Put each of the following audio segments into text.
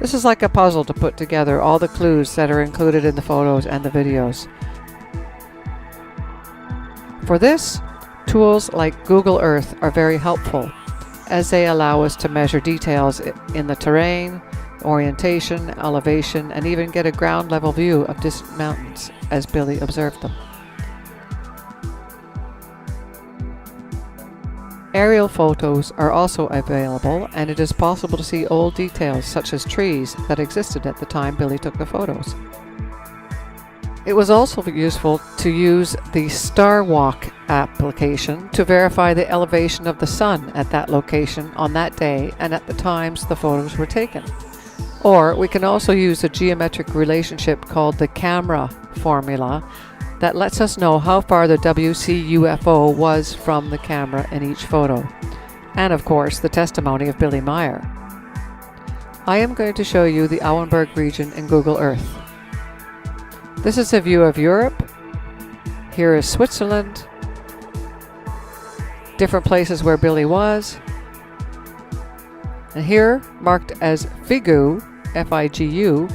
This is like a puzzle to put together all the clues that are included in the photos and the videos. For this, tools like Google Earth are very helpful, as they allow us to measure details in the terrain, orientation, elevation, and even get a ground level view of distant mountains as Billy observed them. Aerial photos are also available, and it is possible to see old details such as trees that existed at the time Billy took the photos. It was also useful to use the Star Walk application to verify the elevation of the sun at that location on that day and at the times the photos were taken. Or we can also use a geometric relationship called the camera formula that lets us know how far the Wcufo was from the camera in each photo. And of course, the testimony of Billy Meyer. I am going to show you the Auenberg region in Google Earth. This is a view of Europe. Here is Switzerland. Different places where Billy was. And here, marked as FIGU, F-I-G-U,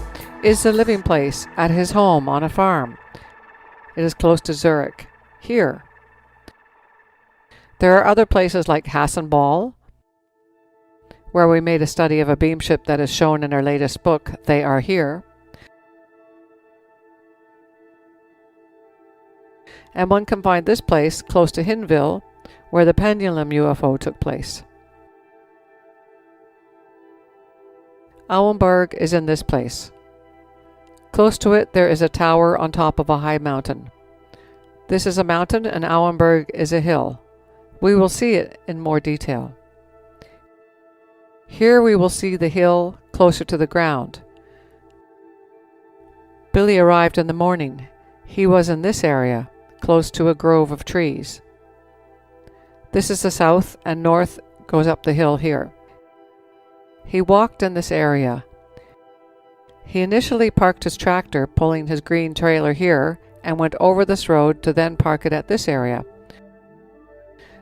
is the living place at his home on a farm. It is close to Zurich, here. There are other places like Hassenball, where we made a study of a beamship that is shown in our latest book, They Are Here. And one can find this place close to Hinwil, where the pendulum UFO took place. Auenberg is in this place. Close to it there is a tower on top of a high mountain. This is a mountain and Auenberg is a hill. We will see it in more detail. Here we will see the hill closer to the ground. Billy arrived in the morning. He was in this area, close to a grove of trees. This is the south, and north goes up the hill here. He walked in this area. He initially parked his tractor, pulling his green trailer here, and went over this road to then park it at this area.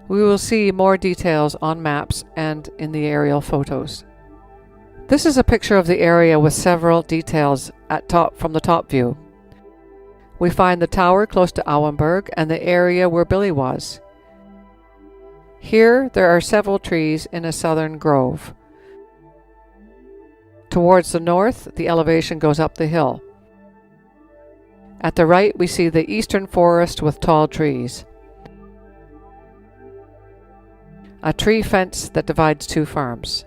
We will see more details on maps and in the aerial photos. This is a picture of the area with several details from the top view. We find the tower close to Auenberg and the area where Billy was. Here there are several trees in a southern grove. Towards the north, the elevation goes up the hill. At the right, we see the eastern forest with tall trees. A tree fence that divides two farms.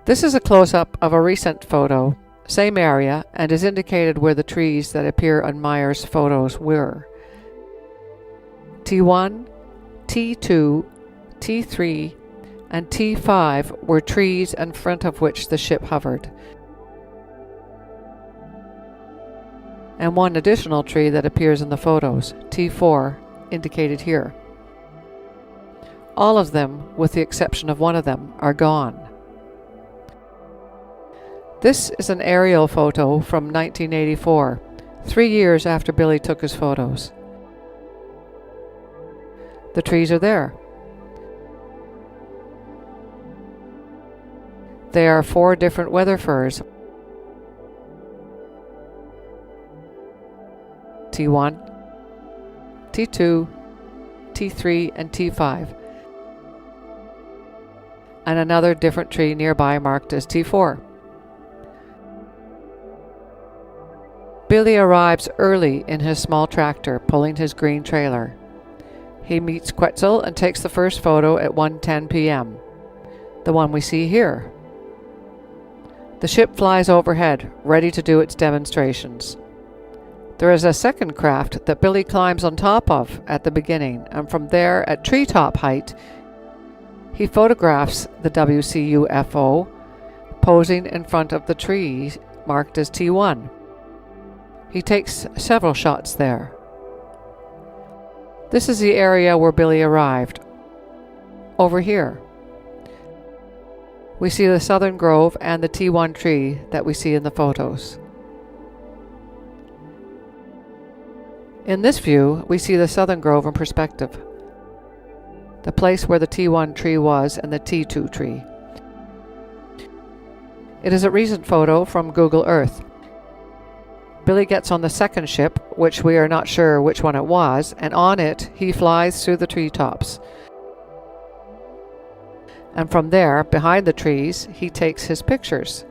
This is a close-up of a recent photo, same area, and is indicated where the trees that appear on Meyer's photos were. T1, T2, T3, and T5 were trees in front of which the ship hovered. And one additional tree that appears in the photos, T4, indicated here. All of them, with the exception of one of them, are gone. This is an aerial photo from 1984, 3 years after Billy took his photos. The trees are there. They are 4 different weather firs. T1, T2, T3, and T5. And another different tree nearby marked as T4. Billy arrives early in his small tractor, pulling his green trailer. He meets Quetzal and takes the first photo at 1:10 p.m., the one we see here. The ship flies overhead, ready to do its demonstrations. There is a second craft that Billy climbs on top of at the beginning, and from there, at treetop height, he photographs the Wcufo posing in front of the tree marked as T1. He takes several shots there. This is the area where Billy arrived. Over here. We see the southern grove and the T1 tree that we see in the photos. In this view, we see the southern grove in perspective. The place where the T1 tree was and the T2 tree. It is a recent photo from Google Earth. Billy gets on the second ship, which we are not sure which one it was, and on it he flies through the treetops. And from there, behind the trees, he takes his pictures.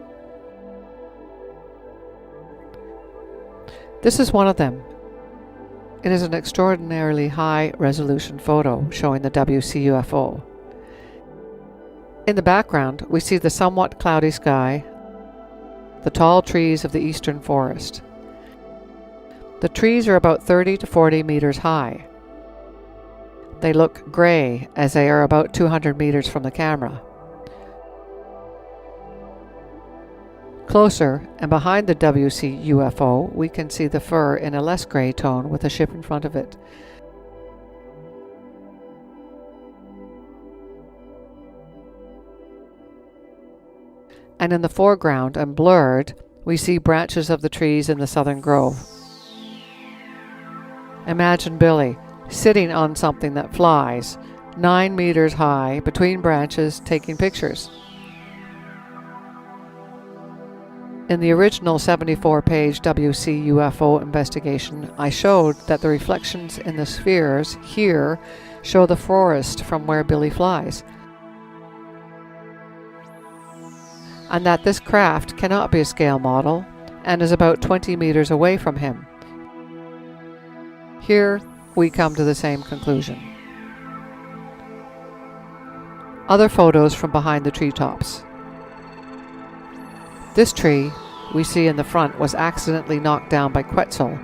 This is one of them. It is an extraordinarily high-resolution photo showing the Wcufo. In the background, we see the somewhat cloudy sky, the tall trees of the eastern forest. The trees are about 30 to 40 meters high. They look grey as they are about 200 meters from the camera. Closer, and behind the Wcufo, we can see the fir in a less grey tone with a ship in front of it. And in the foreground, and blurred, we see branches of the trees in the southern grove. Imagine Billy sitting on something that flies, 9 meters high, between branches, taking pictures. In the original 74-page Wcufo investigation, I showed that the reflections in the spheres here show the forest from where Billy flies, and that this craft cannot be a scale model and is about 20 meters away from him. Here we come to the same conclusion. Other photos from behind the treetops. This tree we see in the front was accidentally knocked down by Quetzal.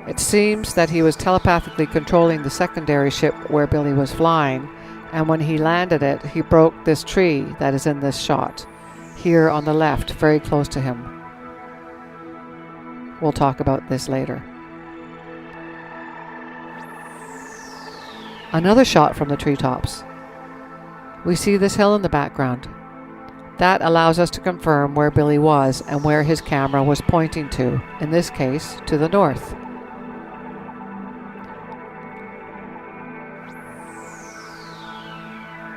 It seems that he was telepathically controlling the secondary ship where Billy was flying, and when he landed it, he broke this tree that is in this shot, here on the left, very close to him. We'll talk about this later. Another shot from the treetops. We see this hill in the background. That allows us to confirm where Billy was and where his camera was pointing to, in this case, to the north.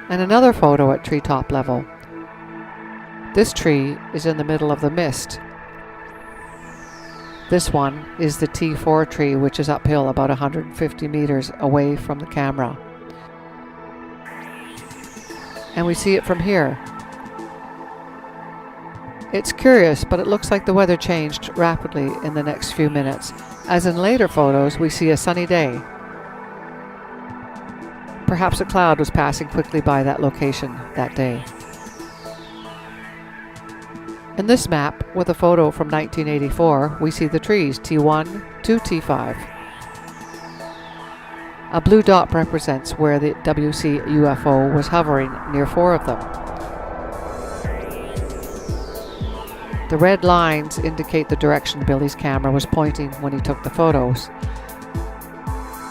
And another photo at treetop level. This tree is in the middle of the mist. This one is the T4 tree, which is uphill about 150 meters away from the camera. And we see it from here. It's curious, but it looks like the weather changed rapidly in the next few minutes, as in later photos we see a sunny day. Perhaps a cloud was passing quickly by that location that day. In this map, with a photo from 1984, we see the trees T1 to T5. A blue dot represents where the Wcufo was hovering, near 4 of them. The red lines indicate the direction Billy's camera was pointing when he took the photos.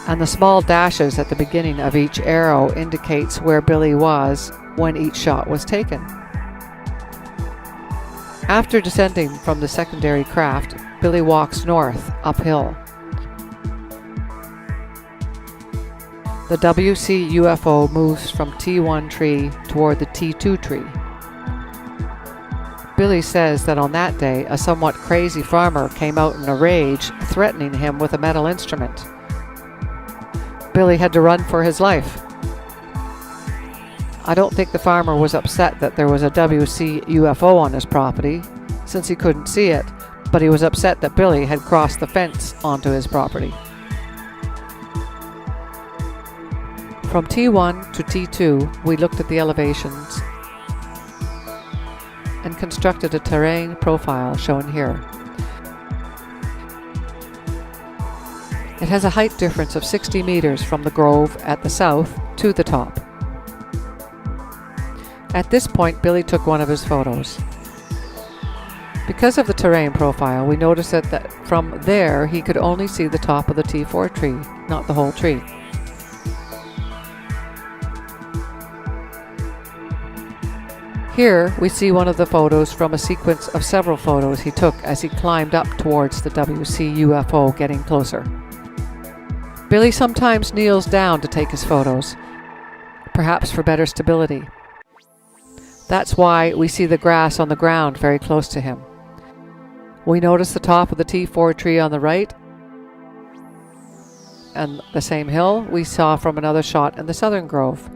And the small dashes at the beginning of each arrow indicates where Billy was when each shot was taken. After descending from the secondary craft, Billy walks north, uphill. The Wcufo moves from T1 tree toward the T2 tree. Billy says that on that day, a somewhat crazy farmer came out in a rage, threatening him with a metal instrument. Billy had to run for his life. I don't think the farmer was upset that there was a Wcufo on his property, since he couldn't see it, but he was upset that Billy had crossed the fence onto his property. From T1 to T2, we looked at the elevations and constructed a terrain profile shown here. It has a height difference of 60 meters from the grove at the south to the top. At this point, Billy took one of his photos. Because of the terrain profile, we noticed that from there he could only see the top of the T4 tree, not the whole tree. Here we see one of the photos from a sequence of several photos he took as he climbed up towards the Wcufo, getting closer. Billy sometimes kneels down to take his photos, perhaps for better stability. That's why we see the grass on the ground very close to him. We notice the top of the T4 tree on the right and the same hill we saw from another shot in the southern grove.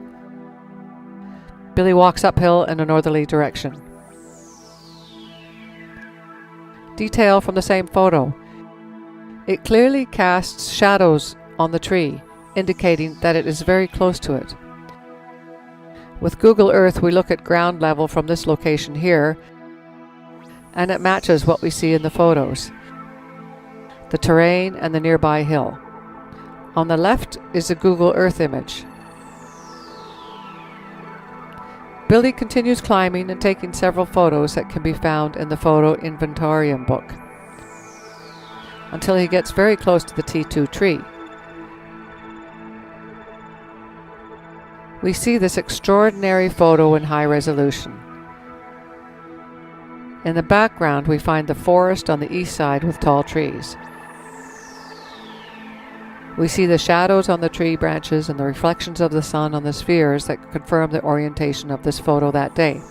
Billy walks uphill in a northerly direction. Detail from the same photo. It clearly casts shadows on the tree, indicating that it is very close to it. With Google Earth, we look at ground level from this location here, and it matches what we see in the photos, the terrain and the nearby hill. On the left is a Google Earth image. Billy continues climbing and taking several photos that can be found in the Photo-Inventarium book, until he gets very close to the T2 tree. We see this extraordinary photo in high resolution. In the background we find the forest on the east side with tall trees. We see the shadows on the tree branches and the reflections of the sun on the spheres that confirm the orientation of this photo that day.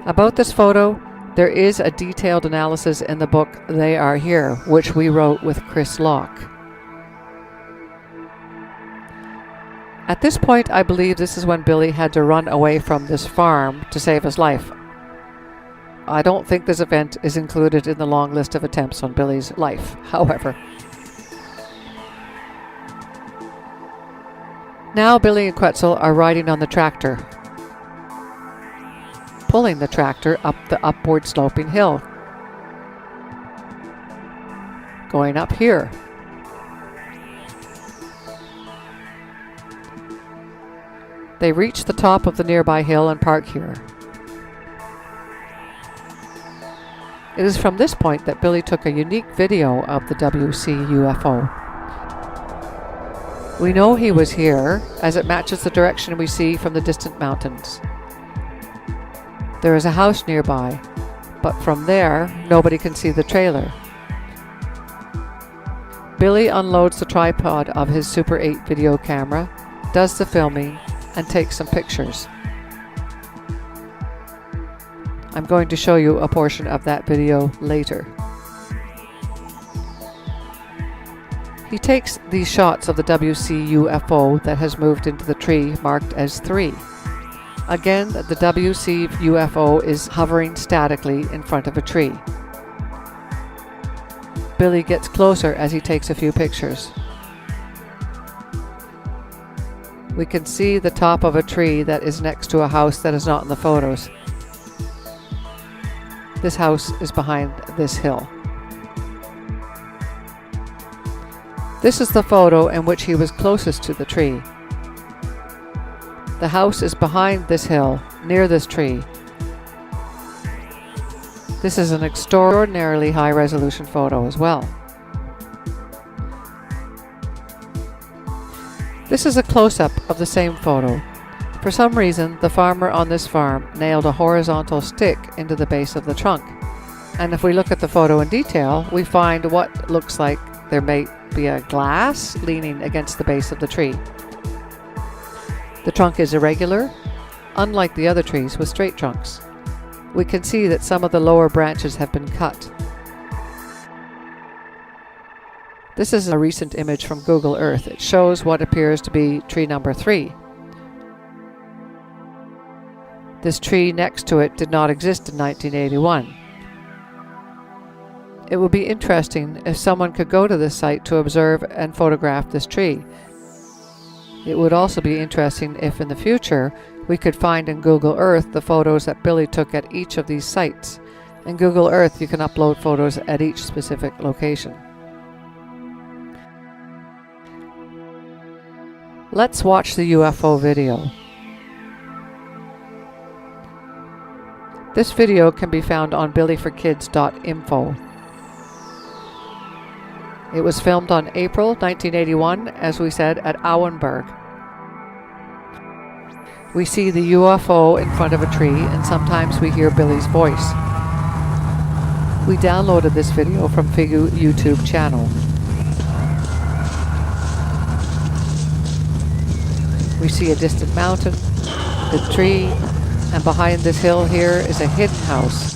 About this photo, there is a detailed analysis in the book They Are Here, which we wrote with Chris Locke. At this point, I believe this is when Billy had to run away from this farm to save his life. I don't think this event is included in the long list of attempts on Billy's life, however. Now Billy and Quetzal are riding on the tractor, pulling the tractor up the upward sloping hill, going up here. They reach the top of the nearby hill and park here. It is from this point that Billy took a unique video of the WC-UFO. We know he was here, as it matches the direction we see from the distant mountains. There is a house nearby, but from there, nobody can see the trailer. Billy unloads the tripod of his Super 8 video camera, does the filming, and takes some pictures. I'm going to show you a portion of that video later. He takes these shots of the WC-UFO that has moved into the tree marked as 3. Again, the WC-UFO is hovering statically in front of a tree. Billy gets closer as he takes a few pictures. We can see the top of a tree that is next to a house that is not in the photos. This house is behind this hill. This is the photo in which he was closest to the tree. The house is behind this hill, near this tree. This is an extraordinarily high-resolution photo as well. This is a close-up of the same photo. For some reason, the farmer on this farm nailed a horizontal stick into the base of the trunk. And if we look at the photo in detail, we find what looks like there may be a glass leaning against the base of the tree. The trunk is irregular, unlike the other trees with straight trunks. We can see that some of the lower branches have been cut. This is a recent image from Google Earth. It shows what appears to be tree number 3. This tree next to it did not exist in 1981. It would be interesting if someone could go to this site to observe and photograph this tree. It would also be interesting if in the future we could find in Google Earth the photos that Billy took at each of these sites. In Google Earth you can upload photos at each specific location. Let's watch the UFO video. This video can be found on billyforkids.info. It was filmed on April 1981, as we said, at Auenberg. We see the UFO in front of a tree, and sometimes we hear Billy's voice. We downloaded this video from FIGU YouTube channel. We see a distant mountain, the tree, and behind this hill here is a hidden house.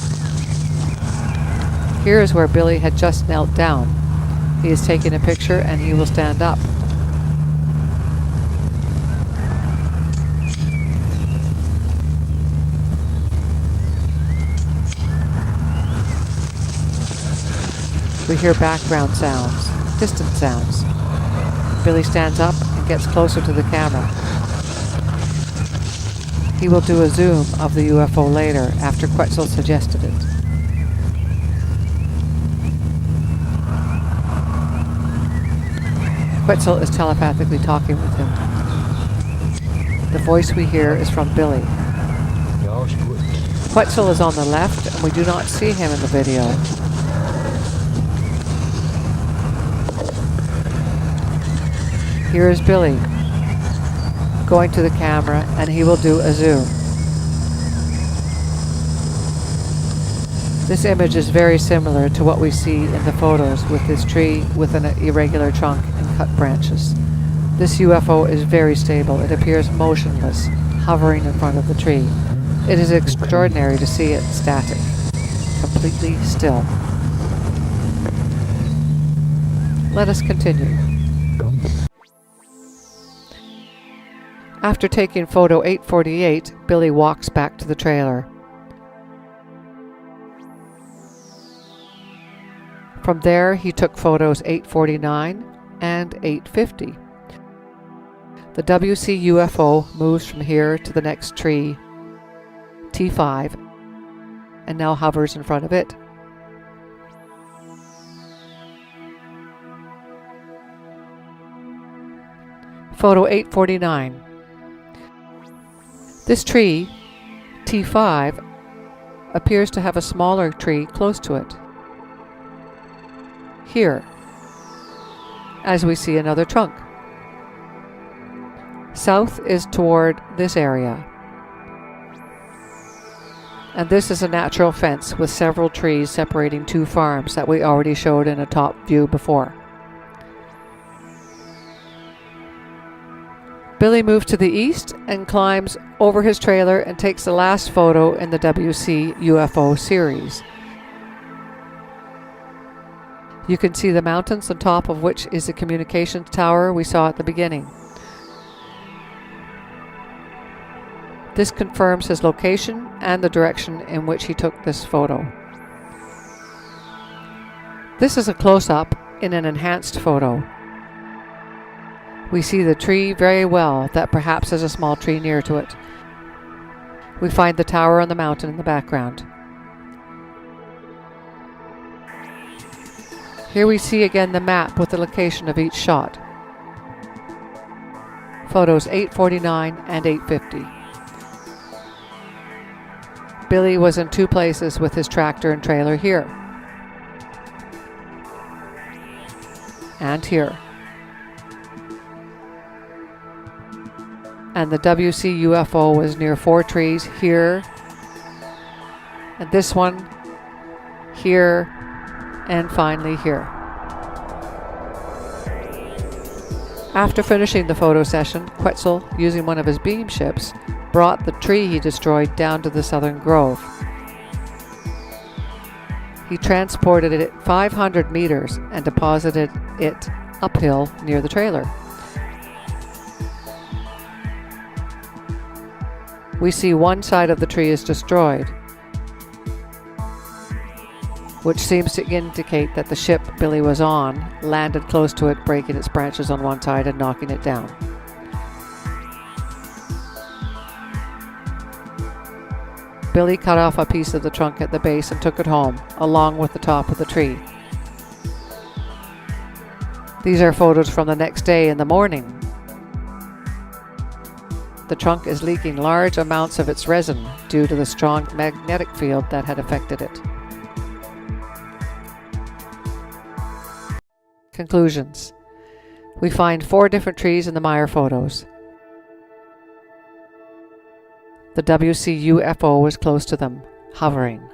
Here is where Billy had just knelt down. He is taking a picture and he will stand up. We hear background sounds, distant sounds. Billy stands up and gets closer to the camera. He will do a zoom of the UFO later after Quetzal suggested it. Quetzal is telepathically talking with him. The voice we hear is from Billy. Quetzal is on the left and we do not see him in the video. Here is Billy going to the camera and he will do a zoom. This image is very similar to what we see in the photos with this tree with an irregular trunk and cut branches. This UFO is very stable. It appears motionless, hovering in front of the tree. It is extraordinary to see it static, completely still. Let us continue. After taking photo 848, Billy walks back to the trailer. From there, he took photos 849 and 850. The WC UFO moves from here to the next tree, T5, and now hovers in front of it. Photo 849. This tree, T5, appears to have a smaller tree close to it. Here, as we see another trunk. South is toward this area. And this is a natural fence with several trees separating two farms that we already showed in a top view before. Billy moves to the east and climbs over his trailer and takes the last photo in the WC UFO series. You can see the mountains on top of which is the communications tower we saw at the beginning. This confirms his location and the direction in which he took this photo. This is a close-up in an enhanced photo. We see the tree very well, that perhaps there's a small tree near to it. We find the tower on the mountain in the background. Here we see again the map with the location of each shot. Photos 849 and 850. Billy was in two places with his tractor and trailer here. And here. And the WC UFO was near four trees here, and this one, here, and finally here. After finishing the photo session, Quetzal, using one of his beamships, brought the tree he destroyed down to the southern grove. He transported it 500 meters and deposited it uphill near the trailer. We see one side of the tree is destroyed, which seems to indicate that the ship Billy was on landed close to it, breaking its branches on one side and knocking it down. Billy cut off a piece of the trunk at the base and took it home, along with the top of the tree. These are photos from the next day in the morning. The trunk is leaking large amounts of its resin due to the strong magnetic field that had affected it. Conclusions. We find 4 different trees in the Meyer photos. The WC UFO was close to them, hovering.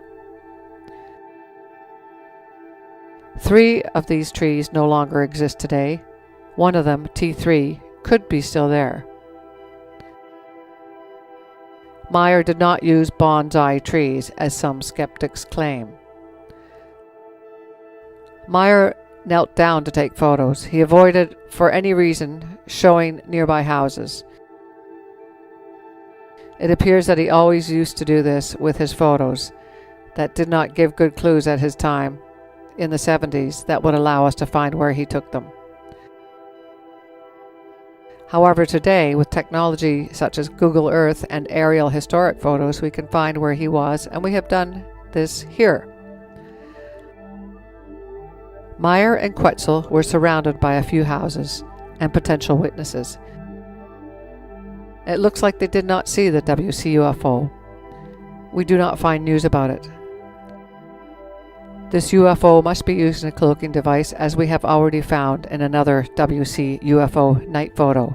3 of these trees no longer exist today. One of them, T3, could be still there. Meyer did not use bonsai trees, as some skeptics claim. Meyer knelt down to take photos. He avoided, for any reason, showing nearby houses. It appears that he always used to do this with his photos that did not give good clues at his time in the 70s that would allow us to find where he took them. However, today, with technology such as Google Earth and aerial historic photos, we can find where he was, and we have done this here. Meyer and Quetzal were surrounded by a few houses and potential witnesses. It looks like they did not see the WC-UFO. We do not find news about it. This UFO must be used in a cloaking device, as we have already found in another WC-UFO night photo.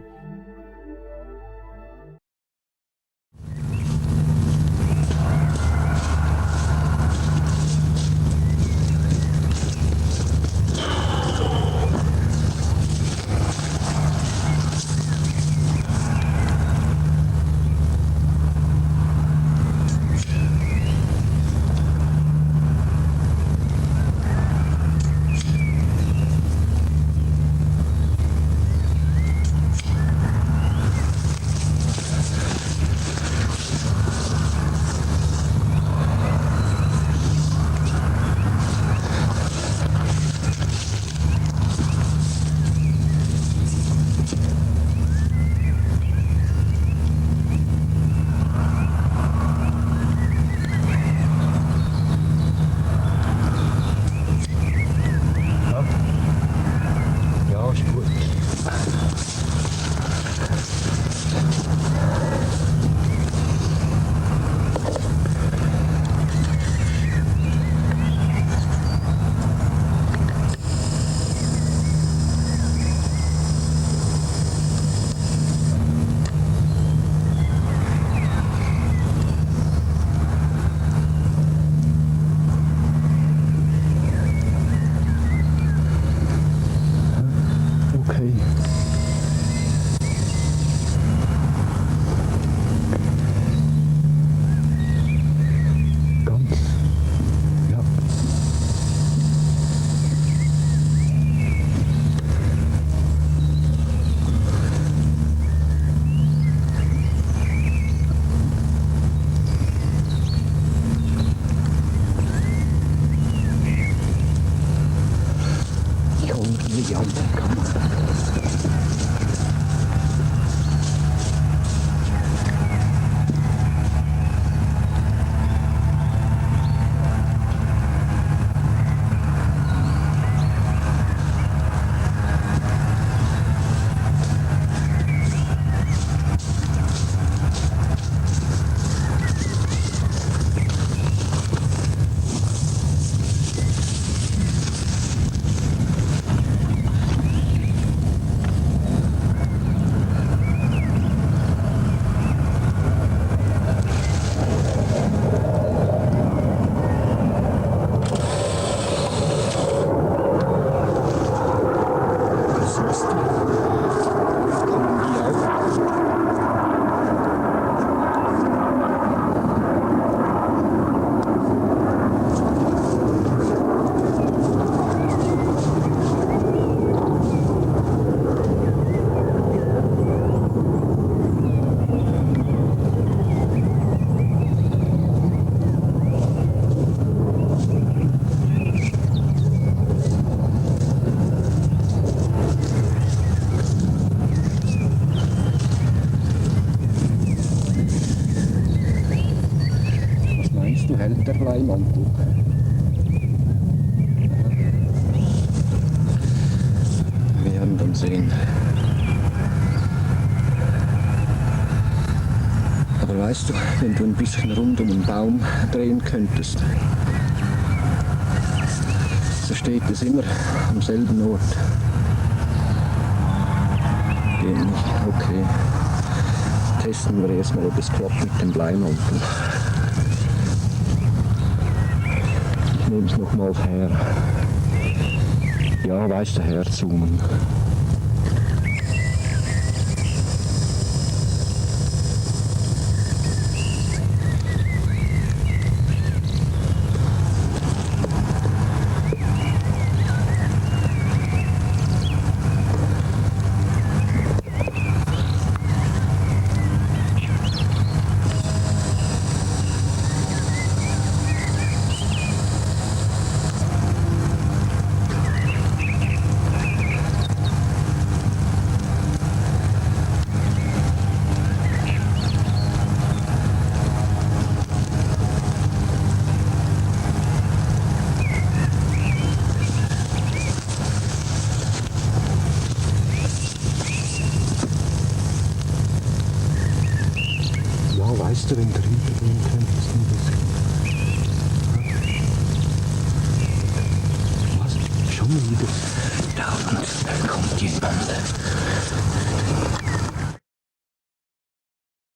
Hält der Bleimantel? Wir werden dann sehen. Aber weißt du, wenn du ein bisschen rund um den Baum drehen könntest, so steht es immer am selben Ort. Geht nicht, okay. Testen wir erstmal, ob es klappt mit dem Bleimantel. Ich nehme es nochmal her. Ja, weißt du, herzoomen. fast ein wenig drüber gehen könntest du das. Was? Schon wieder? Da unten kommt jemand.